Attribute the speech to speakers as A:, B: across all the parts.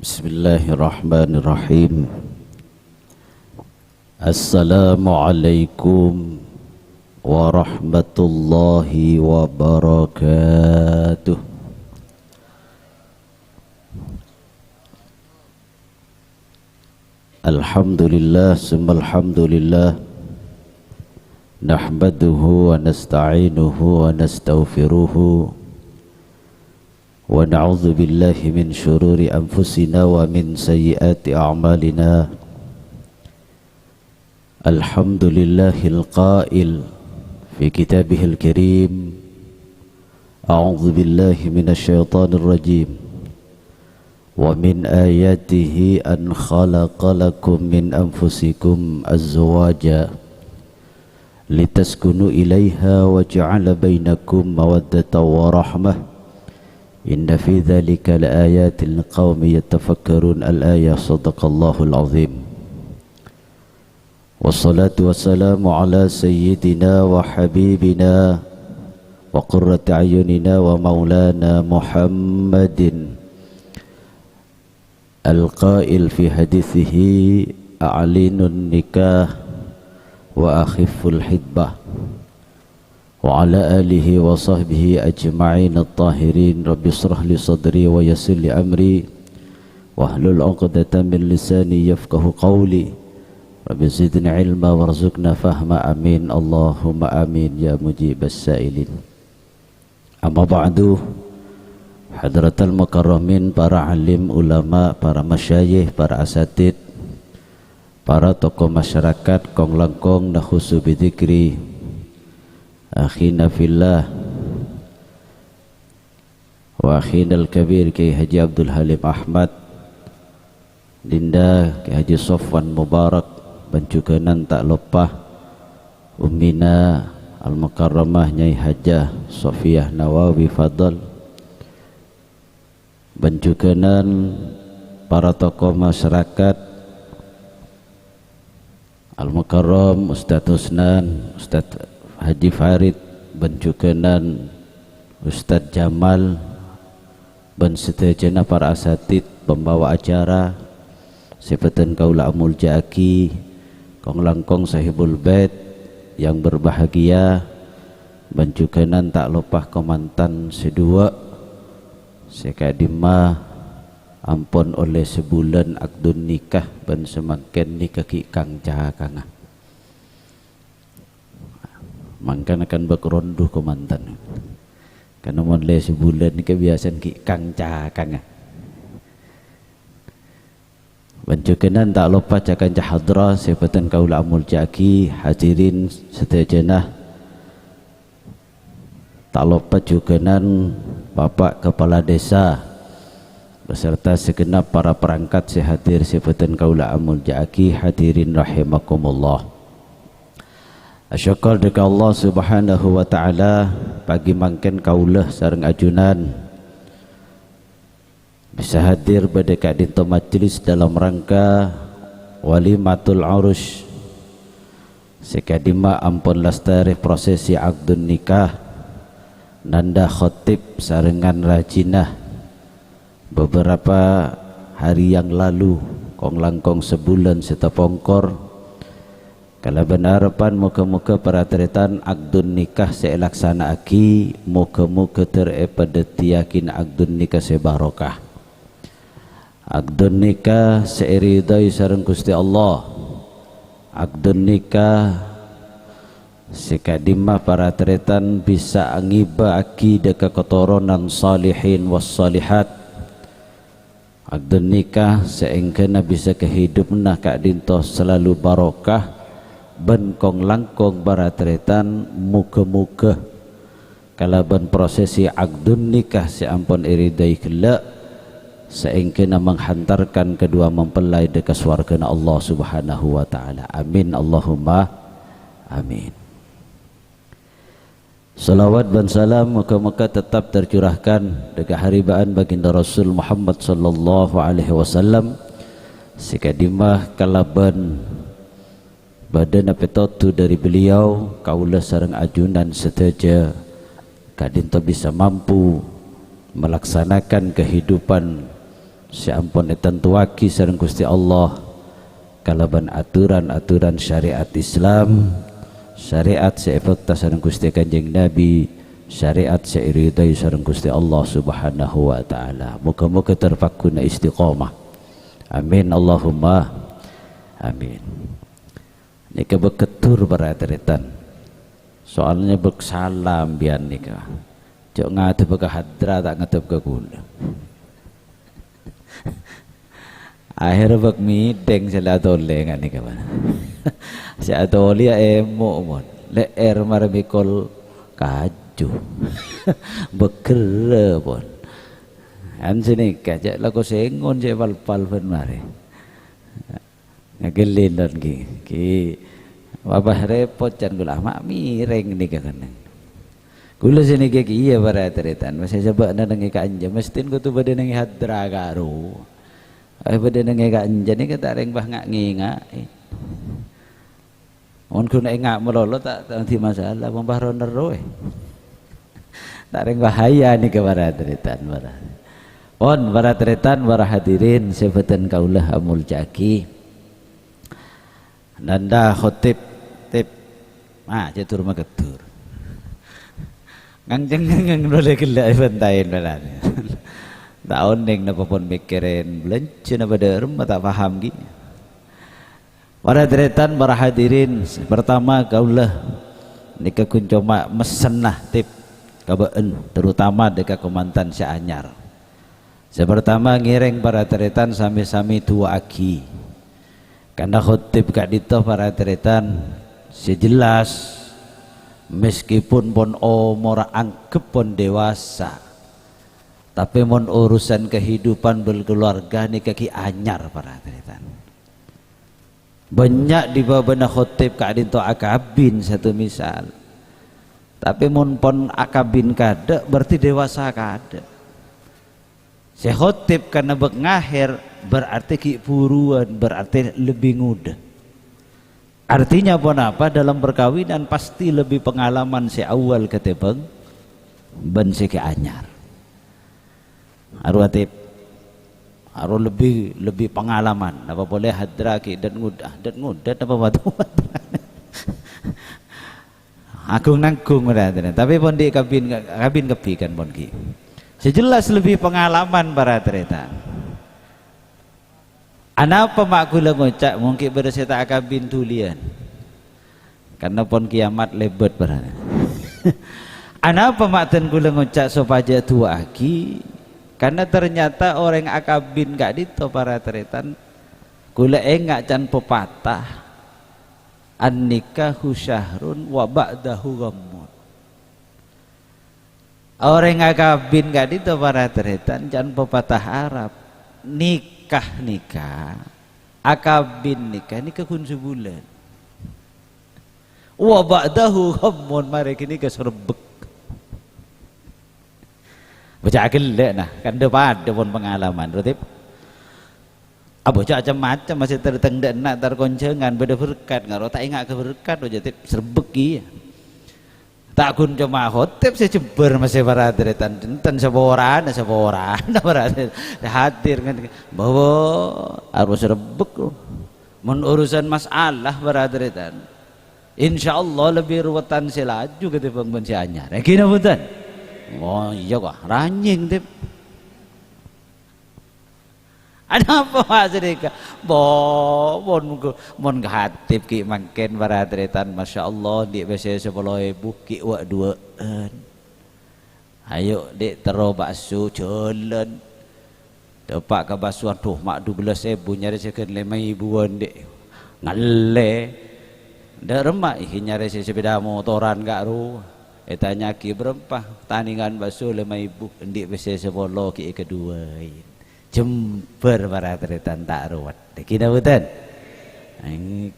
A: Bismillahirrahmanirrahim. Assalamualaikum warahmatullahi wabarakatuh. Alhamdulillah summa alhamdulillah, nahmaduhu wa nasta'inuhu wa nastaghfiruhu wa na'udzu billahi min syururi anfusina wa min sayyiati a'malina. Alhamdulillahil qail fi kitabihil karim, a'udzu billahi minasy syaithanir rajim. Wa min ayatihi an khalaqa lakum min anfusikum azwaja litaskunu ilaiha wa ja'ala bainakum mawaddatan wa rahmah. Inna fi dhalika laayatin liqaumin yatafakkarun. Al-ayah. Sadaqallahul azim. Wassalatu wassalamu ala sayyidina wa habibina wa qurrati ayunina wa maulana Muhammadin al-qail fi hadithihi a'linun nikah wa akhiful hidbah wa ala alihi wa sahbihi ajma'in at-tahirin. Rabbi shrah li sadri wa yassir li amri wahlul 'uqdatam min lisani yafqahu qawli. Rabbi zidni ilma warzuqna fahma. Amin Allahumma amin ya mujibas sa'ilin. Amma ba'du, hadratal mukarramin, para alim ulama, para masyayikh, para asatid, para tokoh masyarakat kong langkong nakhusu bidzikri, akhina fillah wa akhinal kabir Kiai Haji Abdul Halim Ahmad, Dinda Kiai Haji Sofwan Mubarak, bancukenan tak lupa Ummina Al-Mukarramah Nyai Hajah Sofiyah Nawawi Fadl, bancukenan para tokoh masyarakat Al-Mukarram Ustadz Husnan, Ustadz Haji Farid, bancukenan Ustadz Jamal, ban seterusnya para asatid pembawa acara sepetan kaula amul jaki kong langkong sahibul bait yang berbahagia, bancukenan tak lupa komantan sedua sekadimah ampun oleh sebulan akdun nikah ban semakin nikah ki kang cahakanga mangkan akan bakronduh komantan karena mulai sebulan ni kebiasaan ki kang cahakanga. Bancukenan tak lupa cakan cahadra sebatan kaula amul jaki hadirin seterusnya, tak lupa cukenan Bapak Kepala Desa beserta segenap para perangkat sehadir sebatan kaula amul jaki hadirin rahimakumullah. Asyukar dekat Allah subhanahu wa ta'ala pagi mangken kaulah sareng ajunan bisa hadir berdekat dinto majlis dalam rangka walimatul arush sekadima ampun lastari prosesi akdun nikah nanda khotib sarengan rajinah beberapa hari yang lalu kong langkong sebulan setapongkor. Kalau benarapan muka-muka peraturan akdun nikah selaksana aki, muka-muka terepedetiakin akdun nikah sebarokah. Akdun nikah seiridai sareng Gusti Allah. Akdun nikah sekadimah peraturan bisa angiba aki deka ketoronan salihin was salihat. Akdun nikah seengkena bisa kehidupna kak dinto selalu barokah. Ben kong langkong baratretan muka-muka kalaban prosesi akdun nikah seampun iridai kelak seengkena menghantarkan kedua mempelai dekat swargana Allah subhanahu wa ta'ala. Amin Allahumma amin. Salawat dan salam muka-muka tetap tercurahkan dekat haribaan baginda Rasul Muhammad sallallahu alaihi wasallam sekadimah kalaban badan apetotu dari beliau kaulah sareng ajunan seteja kadinto bisa mampu melaksanakan kehidupan sampun ditentuake sareng Gusti Allah kalaban aturan-aturan syariat Islam, syariat seefekta sareng Gusti Kanjeng Nabi, syariat seiridai sareng Gusti Allah Subhanahu wa taala. Muga-muga terpakuna istiqomah. Amin Allahumma amin. Nika beketur berateritan. Soalnya salam bian nika. Cok ngadep ke hadra tak ngadep ke kula. Akhir bak mideng sila tole nga nika ba. Si atoli emo mon. Leer marmikol kaju. Bekere pon. An sini kajak laku sengon je pal pen mari. Ngagelin dan ki wabah repot can gula mak mireng nika kana. Gula sini ke iya barateritan masih coba nangi ka anja mestin ku tu bade nangi hadra karo. Bade nangi ka anja ni kata reng bah ngak nginga. On ku nek ngak melolo tak nanti masalah membah ronero tak reng bahaya ni ke barateritan bara. On barateritan bara hadirin sebeten kaulah amul jaki. Nanda khotib tip jatur magetur ngangjeng boleh gila bantain balan tahun ning napa pun mikirin belanja napa derem tak paham gi para deretan para hadirin pertama kaulah nika kuncoma mesenah tip kabeen terutama dekat komandan Syanyar sepertama ngiring para deretan sami-sami dua aki karena khotib kak dito para deretan sejelas meskipun pun umur anggap pun dewasa tapi mon urusan kehidupan berkeluarga ni kaki anyar para deretan banyak di bawah khotib kak dito akabin satu misal tapi mon pon akabin kada berarti dewasa kada si khotib karena ngahir berarti ki buruan berarti lebih muda. Artinya pun apa dalam perkawinan pasti lebih pengalaman si awal ketepeng ben si ke anyar. Arwatip aru lebih pengalaman apa boleh hadra ki dan ngudah apa batu. Agung nanggung berarti tapi pun di kabin kepikan pun ki. Sejelas lebih pengalaman para tretan. Anapa mak kula ngocak mungkin berseta akabin tulian. Karena pon kiamat lebet berada. Anapa mak ten kula ngocak sopaja tua aki? Karena ternyata orang akabin gak dito para tretan. Kula engak can pepatah. An-nikahu syahrun wa ba'dahu ghammun. Orang akabin gak dito para tretan can pepatah Arab. Nikah akabin nikah kun sebulan wa ba'dahu ghammun mari kini keserbek baca gelek nah kan depan pun pengalaman rotip abocah macam masih tertengdak nak terkoncengan beda berkat ngaro tak ingat ke berkat aja tip serbek iya tak kun cuma khotib saya ceber masih para deretan enten seporan para hadir kan bahwa harus rebek mun urusan masalah para deretan insyaallah lebih ruwetan selaju ketimbang ben anyar kena mboten oh iya kok ranjing tip ada apa maksudnya mon hatib ki mangken para tretan Masya Allah di BC 10.000 ki wak 2an ayo dik tero bakso jalan tepak ke basuan tuh mak 12.000 nyari seken 5.000an dik ngale dak remak nyari sepeda motoran gak ru tanya ki berempah tandingan bakso 5.000 ndik BC 10 ki kedua jember para tretan tak ruwet kira betul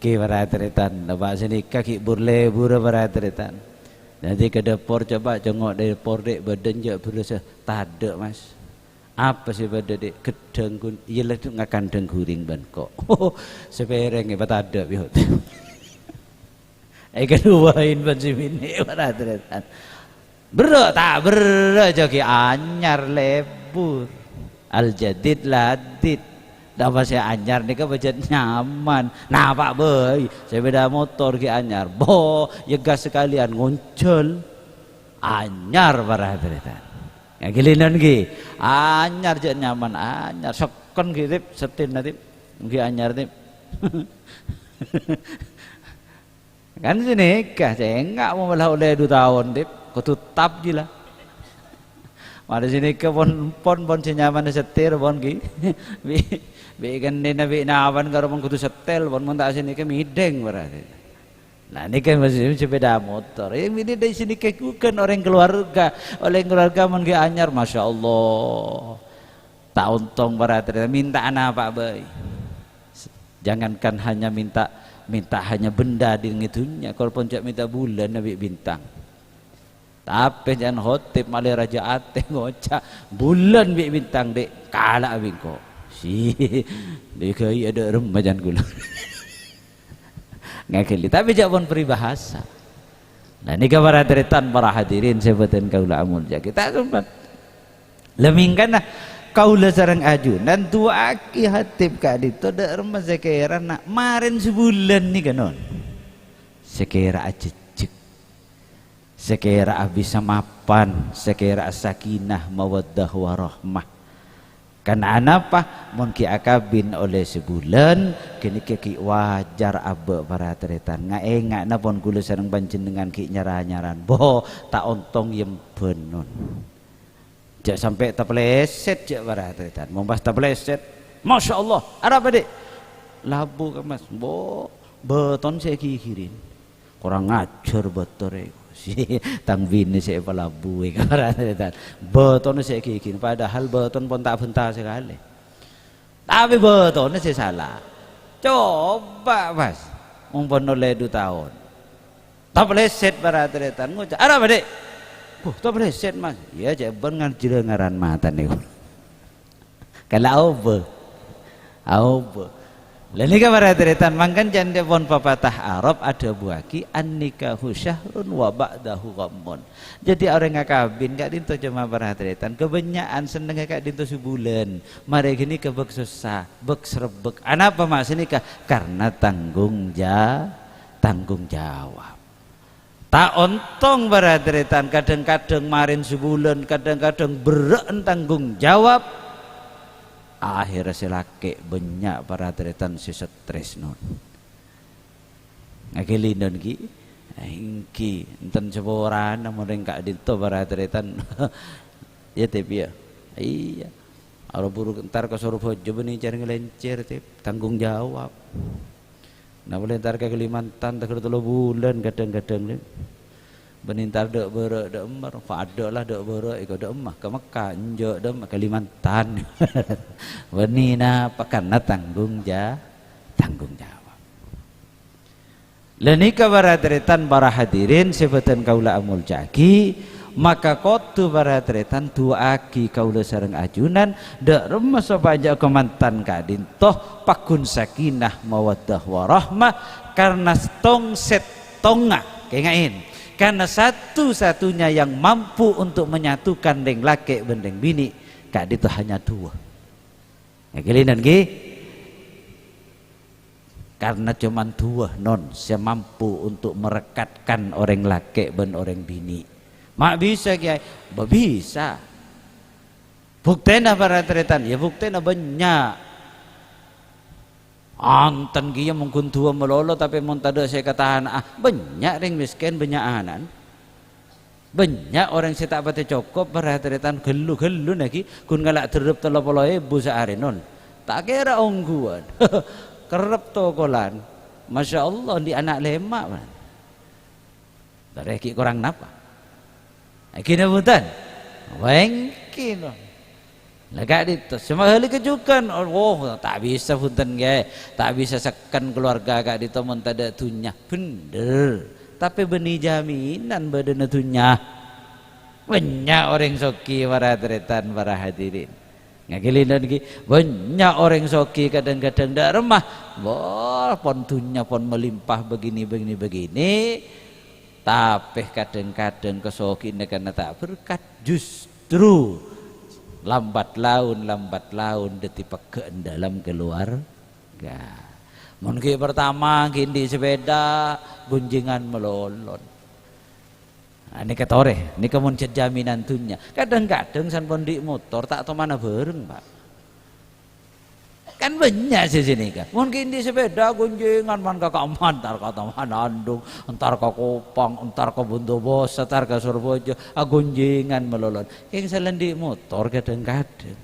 A: ki para tretan lepas sini kaki burle para tretan nanti ke dapur coba jengok dapur dek badan je berusaha tak ada mas apa sih badan dek kedeng kun iyalah tu ngakan deng guring ban kok sepereng apa tak ada bihut keduain ban simini para tretan berak tak berak joki anyar lebur Al jadid ladid. Dah bahasa anyar nika baca nyaman. Nah Pak Boy, sepeda motor ki anyar. Bo, yegas sekalian ngoncol. Anyar para hadirin. Ya gilinan ki. Anyar je nyaman, anyar. Sokon ki tip setin nanti. Ki anyar tip. Kan sini kah saya enggak mau malah oleh 2 tahun tip. Kau tutap je lah. Mari sini ke pon senyaman setir pon ki. Bi kan ni nabi nawan karo pon kudu setel pon tak sini ke mideng berarti. Nah ini kan masih sepeda motor. Ini dari sini ke kan orang keluarga, oleh keluarga mon ki anyar masya Allah. Tak untung berarti minta anak Pak Boy. Jangankan hanya minta hanya benda di ngitunya, kalau pun cak minta bulan nabi bintang. Tapi jangan hotip malah raja ate ngocak bulan bi bintang dek kalah bingko. Si dia kaya ada remajan gula. Ngakili tapi jak pun peribahasa. Nah ini kabar hadirin para hadirin sebutan kaula amul kita sempat lemingkan kaula sareng ajunan tua aki hatib kadito da remah sekira nak marin sebulan ni kanon sekira acecek sekira bisa mapan sekira sakinah mawaddah warahmah kan apa mun ki akabin oleh sebulan kini ki wajar abe para teretan ngaengak na pon kula sareng panjenengan ki nyarah-nyaran bo tak ontong yem benon. Jak sampai terpeleset jak baratan. Membas terpeleset. Masya Allah. Ada apa dek? Labu kan mas. Bo beton saya kikirin. Kurang ngajar betul si tang bini saya pelabu baratan. Beton saya kikirin. Padahal beton pun tak bentar sekali. Tapi beton saya salah. Coba mas. Mumpun oleh 2 tahun. Terpeleset baratan. Ngucap. Ada apa dek? Tak boleh set mas. Ya jaban ngan ngaran mata nih. Kalau apa? Lalu ni kabar hadirin mangkan janda pon papatah Arab ada buaki an-nikahu syahrun wa ba'dahu ghammun. Jadi orang ngakabin gak dinto cuma hadirin kebanyakan seneng gak dinto sebulan. Mari gini ke bek susah, bek serebek. Apa maksud nikah? Karena tanggung jawab. Tak ontong baradretan kadang-kadang marin sebulan kadang-kadang berat tanggung jawab akhirnya selake banyak baradretan si stres non ngakilinan ki ingki enten seboran namun kak dito baradretan ya tapi ya iya kalau buruk ntar ke Surabaya benih cari ngelencer tanggung jawab. Nah boleh ntar ke Kalimantan tak kena 3 bulan kadang-kadang ni. Benintar dek berak dek emar, fada lah dek berak ikut dek emah ke Mekah, njok dek Kalimantan. Benina pakarna tanggung jawab. Lani kabaradretan para hadirin sebutan kaula amul jaki. Maka kotu baratretan tuaki kaula sareng ajunan dak remah sapaja kemantan kadin toh pakun sakinah mawaddah warahmah karena tongset tonga kengain karena satu-satunya yang mampu untuk menyatukan deng laki bendeng bini kadin itu hanya 2 ngelinan ki karena cuman 2 non saya mampu untuk merekatkan orang laki ben orang bini. Mak bisa kiai, bisa. Buktena para tretan, ya buktena banyak. Anten kia mungkin tua melolo tapi muntada saya katakan banyak ring miskin banyak anan. Banyak orang saya tak pati cukup para tretan gelu lagi kun galak terep 30.000 sehari non. Tak kira ongguan. Kerep tokolan. Masya Allah di anak lemak. Dari kurang napa? Kina bukan, wengkin, lega itu. Semua hal kejukan, tak bisa punten gay, tak bisa sekan keluarga gak itu mentada tunya, bener. Tapi benih jaminan badan tunya, banyak orang soki para tretan para hadirin. Ngakilin lagi, banyak orang soki kadang-kadang dak remah, pon tunya pon melimpah begini. Tapi kadang-kadang kesokin karena tak berkat justru
B: lambat laun detipak dalam keluarga. Mungkin pertama gini sepeda gunjingan melolon. Nah, ini ketore, ini kemuncet jaminan tunya. Kadang-kadang san pondi motor tak tahu mana bareng, Pak. Kan banyak sih sini kan. Mungkin di sepeda gunjingan man kakak mantar kata Manandung, entar ke Kupang, entar ke Bondowoso, entar ke Surabaya, gunjingan melolon. Yang selendi motor kadang-kadang.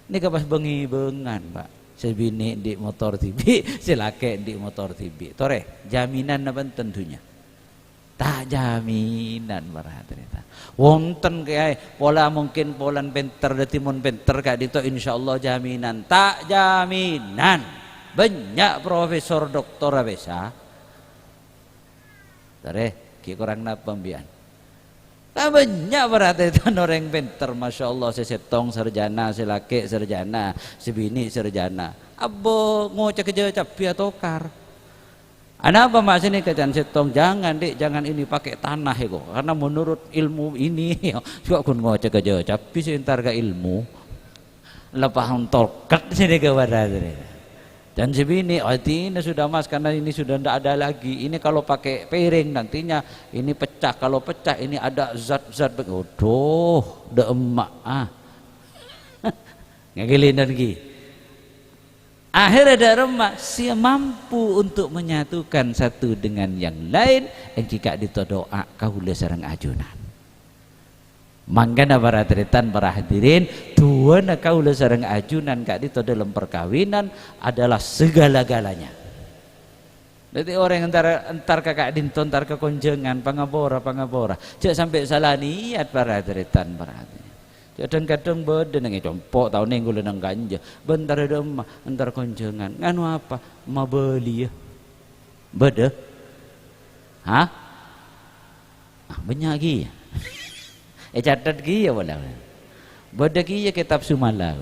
B: Ini kapas bengi-bengan, Pak. Sebini di motor tibi, silake di motor tibi. Tore, jaminan apa tentunya? Tak jaminan berhati-hati. Wonten kayak pola mungkin polan penter detimun penter kak dito insyaallah jaminan. Tak jaminan. Banyak profesor doktor abesa. Tare, ki kurang napa mbian. Tak banyak berhati-hati orang penter, masya Allah sesetong sarjana, selaki sarjana, sebini sarjana. Abo ngocek kerja capi atau kar. Ana apa maksudnya kajian setong jangan dek jangan ini pakai tanah ya kok karena menurut ilmu ini juga kun ngocek aja tapi sebentar ke ilmu lepas tolkat sini ke badan dan sebini artinya sudah mas karena ini sudah tidak ada lagi ini kalau pakai piring nantinya ini pecah kalau pecah ini ada zat-zat bodoh de emak ngagilin lagi. Akhirnya ada remah dia mampu untuk menyatukan satu dengan yang lain yang jika ditodoa kaula sareng ajunan. Mangkana para tretan para hadirin tuana kaula sareng ajunan kak dito dalam perkawinan adalah segala-galanya. Jadi orang entar kakak dinto entar kekonjengan pangabora cek sampai salah niat para tretan para hadirin. Kadang-kadang beda nang compok tahun ning kula nang ganja. Bentar ada emak, entar konjengan. Nganu apa? Ma beli ya. Beda. Hah? Banyak lagi ya. Catat lagi ya wala. Beda lagi ya kitab Sumala.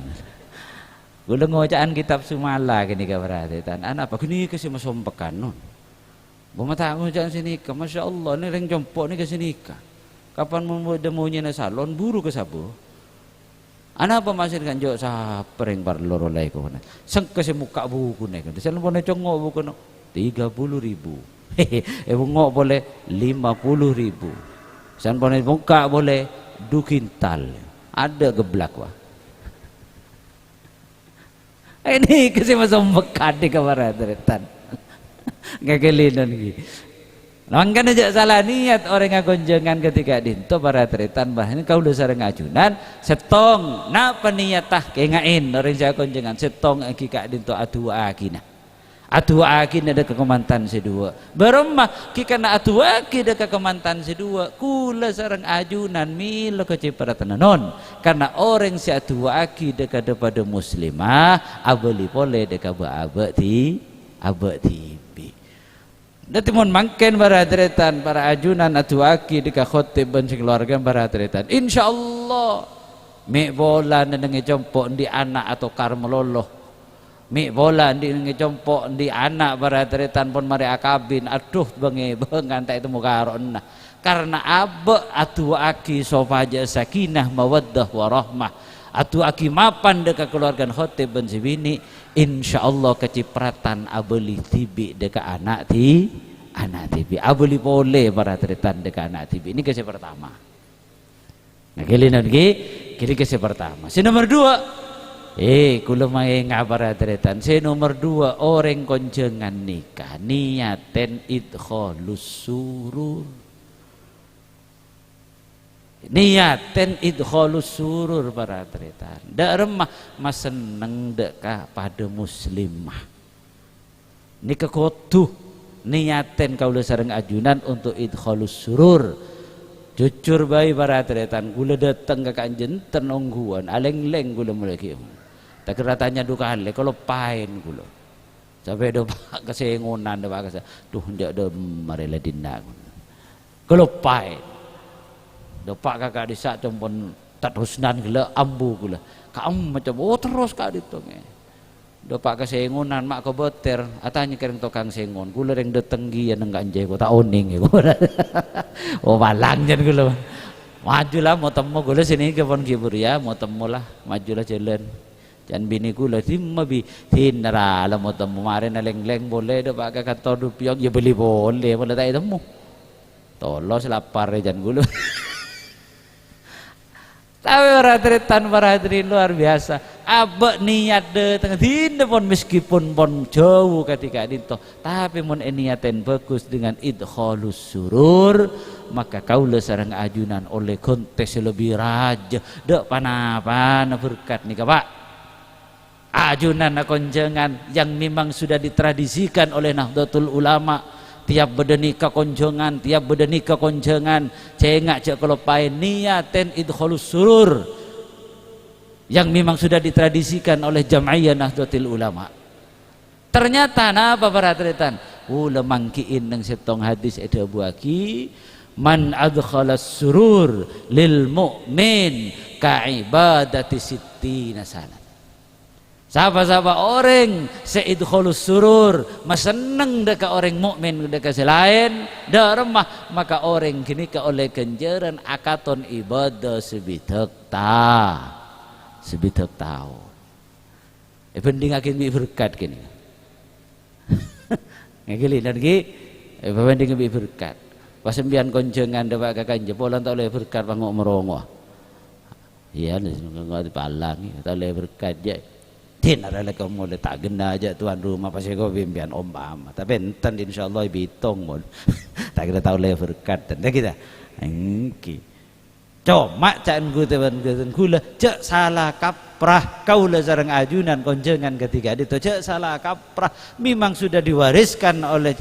B: Kula ngocaan kitab Sumala kini ka perhatian. Ana apa kini kasih masompekan non. Bumata ngocaan sini ka masyaallah ni reng compok ni kasini ka. Kapan mau demonya na salon buru ke sabo. Ana apa maksud kan jok sa pereng par loro lai ko na. Sang kasi muka buku na kan. Sa lompo na congok buku no 30.000. Ngok boleh 50.000. San pone muka boleh 2 kintal. Ada geblak wah. Ini kasi masombekan di kamar teretan. Ngagelinan gi. Langgan aja salah niat orang ngagonjengan ketika dinto para teritan bah ini kau udah sareng ajunan setong napa niatah kengain orang saya konjengan setong kika dinto atua akina ada kekemantan sedua beremah kika na atua akina kekemantan sedua kula sareng ajunan milo kecipratan non karena orang si atua akina pada muslimah abeli pole deka abati Datimun mangken para hadirin para ajunan atuaki dika khotib ben keluarga para hadirin insyaallah mi bola nengi compok di anak atau karmeloloh mi bola di nengi compok di anak para hadirin pun mari akabin aduh bengi bengan tak itu mukaronna karena abe atuaki sofaja sakinah mawaddah warahmah atuaki mapan deka keluarga khotib ben sibini insyaallah kecipratan abeli tibi deka anak tibi abeli boleh para teritan deka anak tibi ini kesih pertama. Nah kalian lagi kiri kesih pertama. Si nomor 2 kula mae ngabara teritan. Si nomor 2 orang konjengan nikah niaten idkhalus surur. Niaten idkhalus surur para teritan. Dak remah mas seneng deka pada muslimah. Ini kekotuh niaten kaula sareng ajunan untuk idkhalus surur. Jujur bae para teritan kula datang ke kanjen tenongguan aleng-leng kula mulai kieu. Tak kira tanya duka hale kalau pain kula. Sampai do pak kesengonan do pak duh ndak do marela dinda. Kalau pain Dopak kakak disak compon tat husnan gila ambu gula. Kamu macam terus kak ditong. Dopak kesengunan mak ko beter atanya kereng tokang sengon. Gula reng detenggi ya nang ganje ko ta oning ko. Oh malang jan gula. Majulah mau temu gula sini ke pon kibur ya, mau temu lah, majulah jalan. Jangan bini gula timma bi tinara lah mau temu mare na leng boleh dah pakai kantor rupiah ya beli boleh tak temu. Tolos lapar jangan gula. Tapi para hadirin luar biasa. Abek niat tengah tidak pun meskipun pun jauh ketika itu, tapi mun niaten bagus dengan idkhalus surur, maka kaulah sareng ajunan oleh kontes lebih raja. Dek panapa berkat nih Pak. Ajunan konjengan yang memang sudah ditradisikan oleh Nahdlatul Ulama. Tiap bedeni kekonjongan, tiap bedeni kekonjongan, cengak cek kalau paen niaten idkhalus surur yang memang sudah ditradisikan oleh Jam'iyah Nahdlatul Ulama. Ternyata napa para hadirin? Lemangkiin nang setong hadis ada buaki man adkhalas surur lil mu'min ka ibadati sittina sanat. Siapa-siapa orang seidkhalus surur maseneng deka orang mukmin deka selain dah remah, maka orang kini ke oleh kenjaran akaton ibadah sebitak tahu. Penting akin bi berkat kini. Ngegili lagi penting bi berkat. Pasembian konjengan dapat kakak jepolan tak oleh berkat pangok merongo. Iya nggak dipalang, tak oleh berkat je. Tinara lagi kamu tak gena aja tuan rumah pasti kau bimbian om ama. Tapi enten insyaallah bitong mon. Tak kita tahu le berkat dan kita. Engki. Cuma can gue teman gula cek salah kaprah kaulah sareng ajunan konjengan ketika itu cek salah kaprah memang sudah diwariskan oleh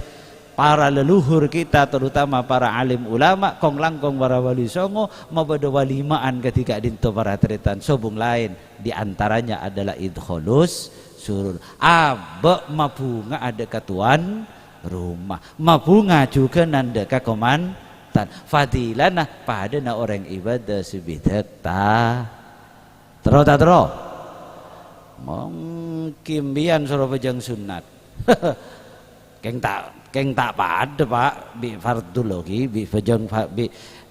B: para leluhur kita terutama para alim ulama kong langkong para wali songo mabada walimaan ketika dinto para tretan sobung lain diantaranya adalah idkhalus surur abek mabunga ada ketuan rumah mabunga juga nanda kekomandan fadilana pada na orang ibadah sebidak terus mungkin bian suruh pejang sunat keng tak pada Pak bi fardu logi bi fajang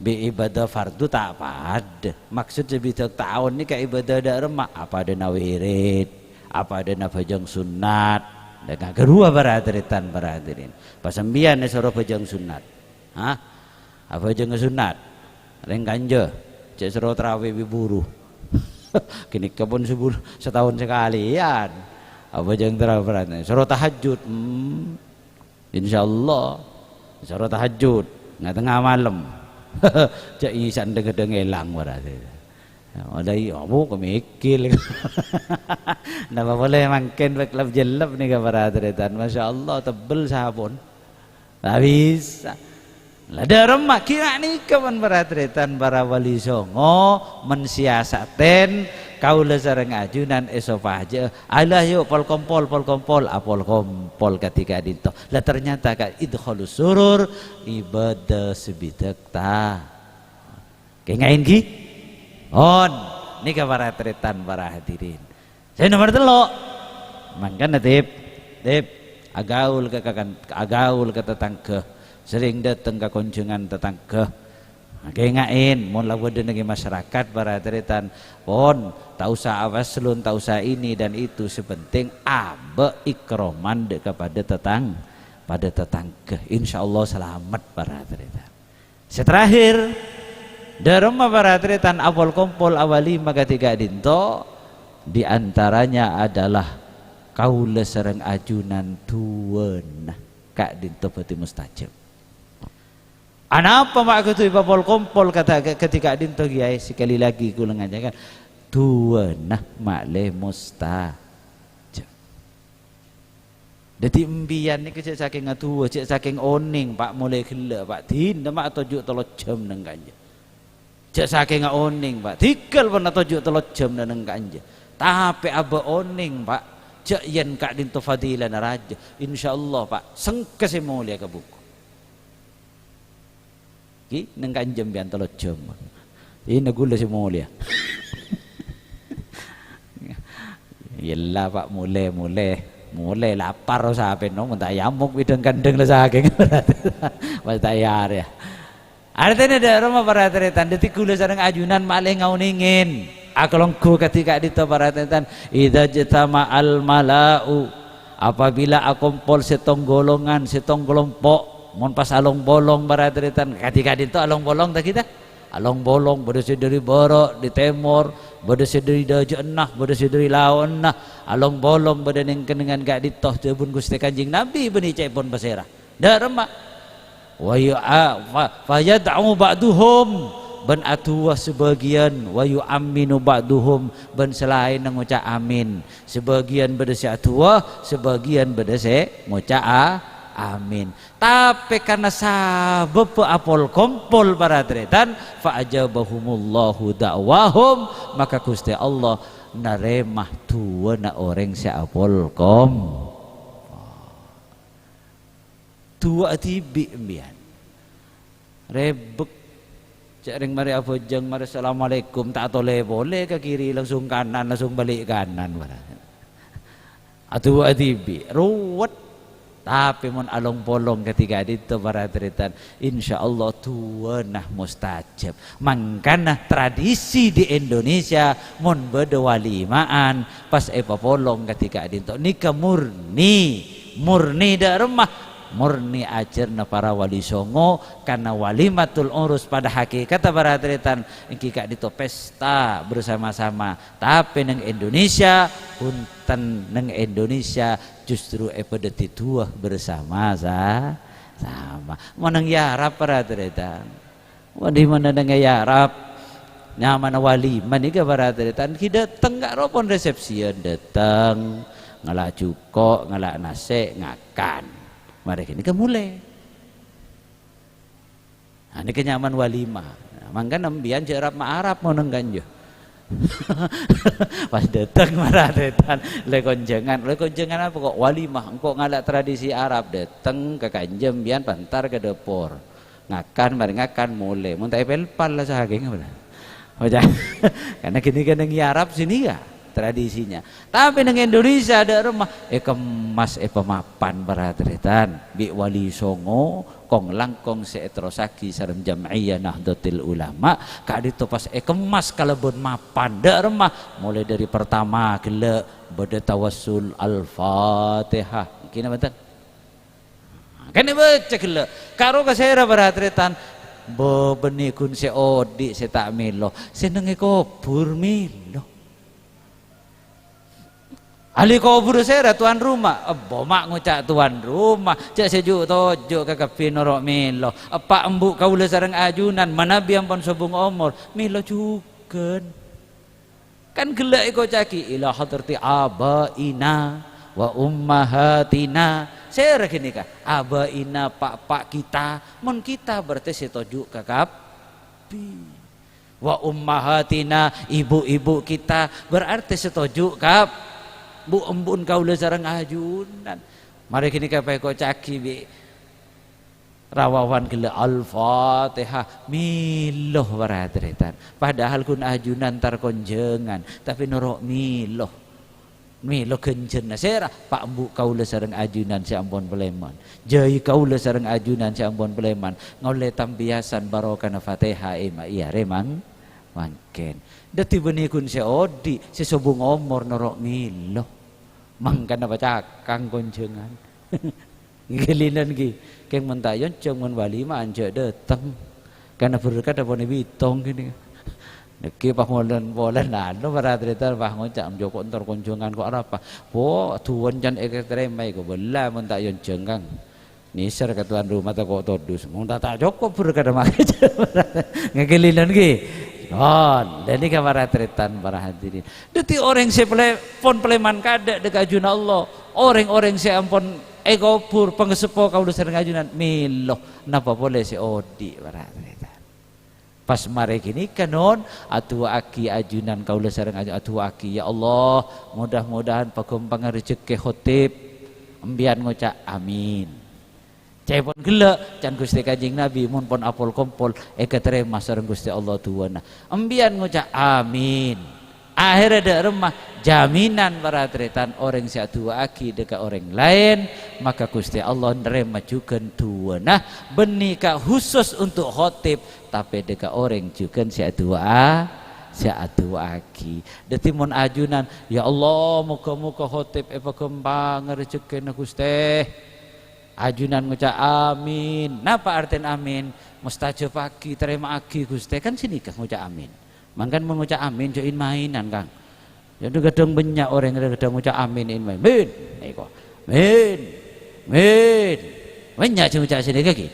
B: bi ibadah fardu tak pada maksud sebidak tahun ni kayak ibadah dak remak apa ada nawirid apa ada nafajang sunat dengan kedua baradirin pasembian suruh fajang sunat apa fajang sunat reng ganja cek suruh tarawih bi buru kini kebun setahun sekalian apa fajang tarawih suruh tahajud insyaallah suruh tahajud nggak tengah malam cak isan deng elang berarti adai abu kemikil napa boleh mangken beklab jelab nih kabaratan masyaallah tebel sabun tak bisa lah daremah kira nih kawan beratan para wali songo mensiasaten kaula sareng ajunan esofaje alah yuk pol kompol ketika dinto lah ternyata kan idkhalus surur ibadah sebidak ta kengain ki on nika para tretan para hadirin saya nomor 3 mangkan tip agaul ke tetangga sering datang ke kunjungan tetangga kengain mun lawan dengan masyarakat para tretan pon tak usah awaslun tak usah ini dan itu sepenting abe ikroman kepada tetangga insyaallah selamat para tretan seterakhir darma para tretan awal kompol awali maka tiga dinto diantaranya adalah kaula sareng ajunan tuwen kak dinto peti mustajab. Anapa mak ketu ipapol kompol kata ketika dinto kiai sekali lagi kula ngajakan tuwenah mak le mustajab. Dadi embian niki cek saking tua cek saking oning Pak mulai gila Pak din mak tojuk 3 jam nang kanje. Cek saking oning Pak tikel pun tojuk 3 jam nang kanje. Tapi abe oning Pak cek yen kak dinto fadilah raja insyaallah Pak sengkese mulia ke buku ki nang kanjem bian 3 jam ini gula si mulia yalla Pak mulai lapar saben no tak yamuk bidang kandeng la saking mas tayar ya Artinya ada rumah para tretan detik kula sareng ajunan malih ngauningin. Akalongku ketika dito para tretan idza jatama al malau apabila akumpul setong golongan setong kelompok mun pas along bolong para tretan ketika dito along bolong tak kita along bolong berdasi dari barat di timur berdasi dari daja enah berdasi dari lawan nah along bolong berdening kenengan gak ditoh jebun Gusti Kanjeng Nabi benih cepon basera dah remah wa fayad'u ba'duhum ban atuwa sebagian wa yu'minu ba'duhum ban selain ngucap amin sebagian berdasi atuwa sebagian berdasi ngucap amin tapi karena sabab apol kompol para tretan fa ajabahumullahu da'wahum maka Gusti Allah naremah tuwa na orang si apol kom tuwa tibi embian rebek Cering mari apa jeng mari assalamualaikum tak tole boleh ke kiri langsung kanan langsung balik kanan atuh adibi ruwet tapi mun along polong ketika itu para tretan insyaallah tuanah mustajab mangkana tradisi di Indonesia mun beda walimaan pas polong ketika itu nikah murni dak remah murni ajarna para wali songo karena walimatul urus pada hakikat para tretan engkika dito pesta bersama-sama tapi neng Indonesia punten neng Indonesia justru pada tituah bersama sama meneng yarab para tretan di mana neng yarab nyaman wali manika para tretan kita dateng gak ropon resepsian dateng ngalak cuko ngalak nase ngakan mari ini mulai. Ini kenyaman walimah. Mangga nembian jerap Arab mau nengganjo. Pas datang marah datang lekonjengan apa kok walimah engkau ngalak tradisi Arab datang ke kanjem bian pantar ke dapur ngakan mari ngakan mulai mun tak pelpal lah sahageng apa. Karena gini kan yang Arab sini ya tradisinya tapi nang Indonesia ada rumah kemas pemapan para tretan bi wali songo kong langkong seetrosaki sareng jam'iyah Nahdlatul Ulama kak ditu pas kemas kalebon mapan dak rumah mulai dari pertama gele bade tawassul al-Fatihah kina betul kan baca gele karo kasera para tretan bebenikun seodi setak milo senenge kubur milo ahli kubur saya tuan rumah bomak ngucak tuan rumah cak sejuk tojo ke kafe norok milo apa embuk kaula sareng ajunan manabi ampun sobung umur milo juga kan gelak iko caki ila hadrati abaina wa ummahatina saya gini kah abaina pak kita mon kita berarti setuju ke kapi wa ummahatina ibu-ibu kita berarti setuju kap bu embun kaula sareng ajunan mari kini kapai kok caki bi rawawan gele al-Fatihah miloh waradretan padahal kun ajunan tar konjengan tapi norok miloh kencenna sera pak embu kaula sareng ajunan si ampun Peleman jai kaula sareng ajunan si ampun Peleman ngole tambiasan barokana Fatihah iya remang mangken dati benikun si odi si sobung omor norok milo mangkan apa cakang konjengan gilinan gi keng mentayon cuma walima anje datang karena berkat apa nih bitong gini neki pak molen nano para cerita pak ngocak joko entar konjengan kok apa po tuan jan ekstremai ko bela mentayon jengkang nisar ke tuan rumah tak kok todus mau tak joko berkat apa ngegilinan gi dan ini para tretan para hadirin deti orang si pon Peleman kada dekat ajun Allah orang si ampun ekopur pengesepo kau udah sering ajunan miloh napa boleh si odi para tretan pas mari kini kanon atu aki ajunan kau udah sering ajunan atu aki ya Allah mudah-mudahan pakumpang rezeki khotib embian ngucap amin cepon gelek can Gusti Kanjeng Nabi mun pon apol kompol keterima sareng Gusti Allah tuana embian ngucap amin akhirnya ada remah jaminan para tretan orang dua aki dekat orang lain, maka Gusti Allah nerima juga dua. Nah benika khusus untuk khotib, tapi dekat orang juga dua aki. Dadi mun ajunan, ya Allah muka-muka khotib kembang rezeki Gusti. Ajunan ngucap amin. Napa artian amin? Mustajab aki, terima aki Gusti, kan sini kah ngucap amin. Mangkan mengucap amin join mainan Kang. Jadi kadang banyak orang yang kadang mengucap amin in main. Min. Banyak mengucap sini kaki.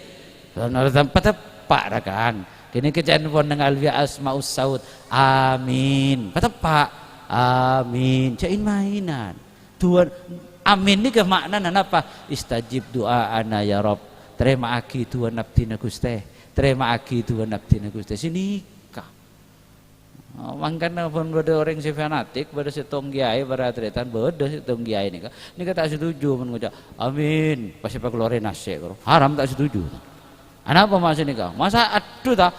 B: Karena tempat tepak dah Kang. Kini kejadian pun dengan alfiah asmaus saud. Amin. Tepak. Amin. Cain mainan. Tuhan amin ni ke makna apa? Istajib doa ana ya Rob. Terima aki Tuhan nabdina Gusti. Terima aki Tuhan nabdina Gusti. Sini mangkana pun pada orang si fanatik pada setong kiai pada tretan pada setong kiai ni tak setuju mengucap amin pasti pak keluarin nasi haram tak setuju. Apa maksud ni kau? Masa aduh tak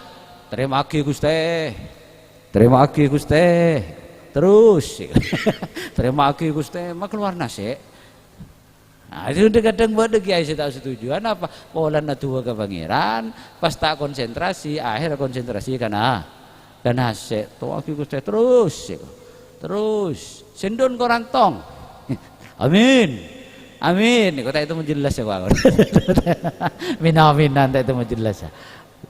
B: terima aki Gusti terus terima aki Gusti mak keluar nasi. Nah, itu kadang pada kiai saya tak setuju. Apa pola natua ke pangeran pas tak konsentrasi akhir konsentrasi dan hasek to aki Gusti terus sendon korantong amin amin kata itu menjelas ya Bang. Aminan itu menjelas ya.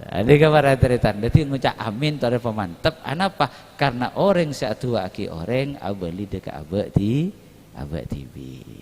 B: Ada kabar tretan dadi ngucap amin tore pemantep anapa karena orang dua aki orang abeli dekat abek di abek TV.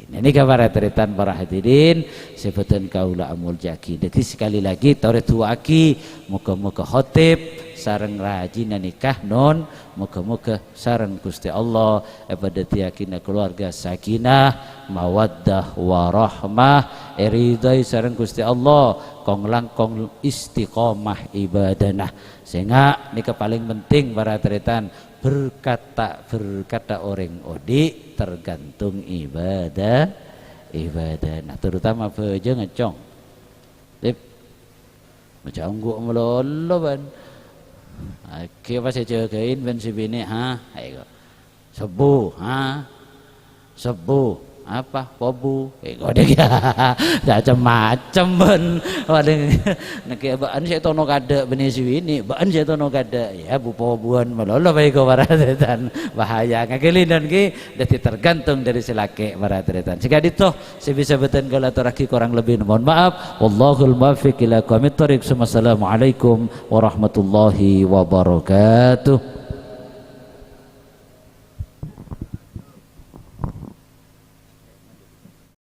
B: Nah ini kabar tretan para hadirin sebutan kaula amul jaki. Jadi sekali lagi tore dua aki muka-muka khotib sareng rajin nikah non muka-muka sareng Gusti Allah pada tiyakina keluarga sakinah mawaddah warahmah ridai sareng Gusti Allah kong langkong istiqomah ibadah. Sehingga ini paling penting para tretan berkata orang odi tergantung ibadah. Nah terutama bejo ngecong macam gua melolo ban. Oke pas saya jagain ben si bini ayo sebu sebu apa pobu dek macam-macam ben waduh nak baan saya tono kada beni si bini baan saya tono kada ya bu pobuan melolo baik ko para tretan bahaya ngakelinan ki dadi tergantung dari selake para tretan jika dito saya bisa beten galaturaki kurang lebih mohon maaf wallahul muwaffiq ila aqwamit thoriq. Assalamualaikum warahmatullahi wabarakatuh.